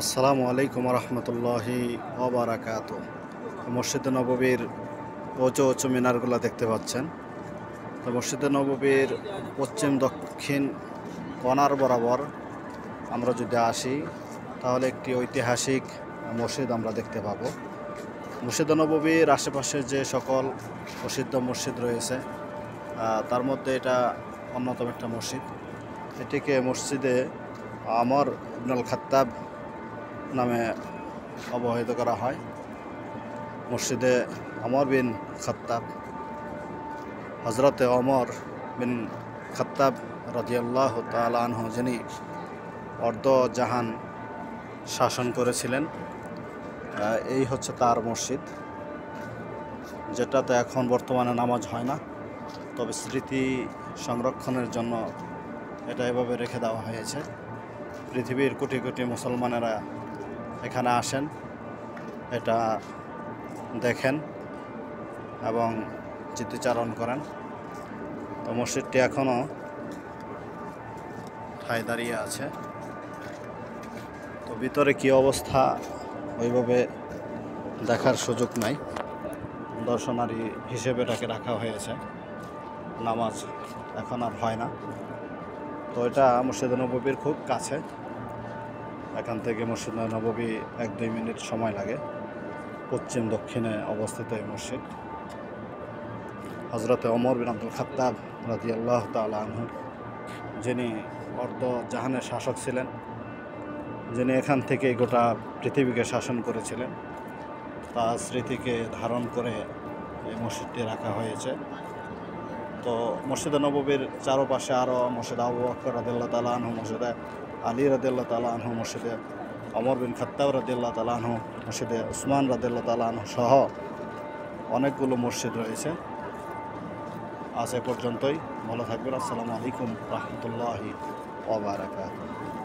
আসসালামু আলাইকুম রহমতুল্লাহি ওবারাকাত। মসজিদে নববীর উঁচু উঁচু মিনারগুলো দেখতে পাচ্ছেন। তো মসজিদে নববীর পশ্চিম দক্ষিণ কোণার বরাবর আমরা যদি আসি তাহলে একটি ঐতিহাসিক মসজিদ আমরা দেখতে পাবো। মসজিদে নববীর আশেপাশে যে সকল প্রসিদ্ধ মসজিদ রয়েছে তার মধ্যে এটা অন্যতম একটা মসজিদ। এটিকে মসজিদে আমর ইবনুল খাত্তাব নামে অবহিত করা হয়। মসজিদে ওমর বিন খাত্তাব, হজরতে ওমর বিন খাত্তাব রাদিয়াল্লাহু তাআলা আনহু, যিনি অর্ধ জাহান শাসন করেছিলেন, এই হচ্ছে তার মসজিদ, যেটাতে এখন বর্তমানে নামাজ হয় না, তবে স্মৃতি সংরক্ষণের জন্য এটা এভাবে রেখে দেওয়া হয়েছে। পৃথিবীর কোটি কোটি মুসলমানেরা এখানে আসেন, এটা দেখেন এবং স্মৃতিচারণ করেন। তো মসজিদটি এখনও ঠায় দাঁড়িয়ে আছে। তো ভিতরে কি অবস্থা ওইভাবে দেখার সুযোগ নাই, দর্শনারী হিসেবে এটাকে রাখা হয়েছে, নামাজ এখন আর হয় না। তো এটা মসজিদে নববীর খুব কাছে, এখান থেকে মসজিদে নববী 1-2 মিনিট সময় লাগে। পশ্চিম দক্ষিণে অবস্থিত এই মসজিদ। হজরতে ওমর বিন আব্দুল খাত্তাব রাদিয়াল্লাহু তাআলা আনহু, যিনি অর্ধ জাহানের শাসক ছিলেন, যিনি এখান থেকে গোটা পৃথিবীকে শাসন করেছিলেন, তার স্মৃতিকে ধারণ করে এই মসজিদটি রাখা হয়েছে। তো মসজিদে নববীর চারপাশে আরও মসজিদ আবু বকর রাদিয়াল্লাহু তাআলা আনহু, মসজিদে আলী রাদিয়াল্লাহু তাআলা আনহু, মসজিদে ওমর বিন খাত্তাব রাদিয়াল্লাহু তাআলা আনহু, মসজিদে উসমান রাদিয়াল্লাহু তাআলা আনহু সহ অনেকগুলো মসজিদ রয়েছে। আজ এ পর্যন্তই। ভালো থাকবেন। আসসালামু আলাইকুম রহমতুল্লাহি ওয়া বারাকাতুহু।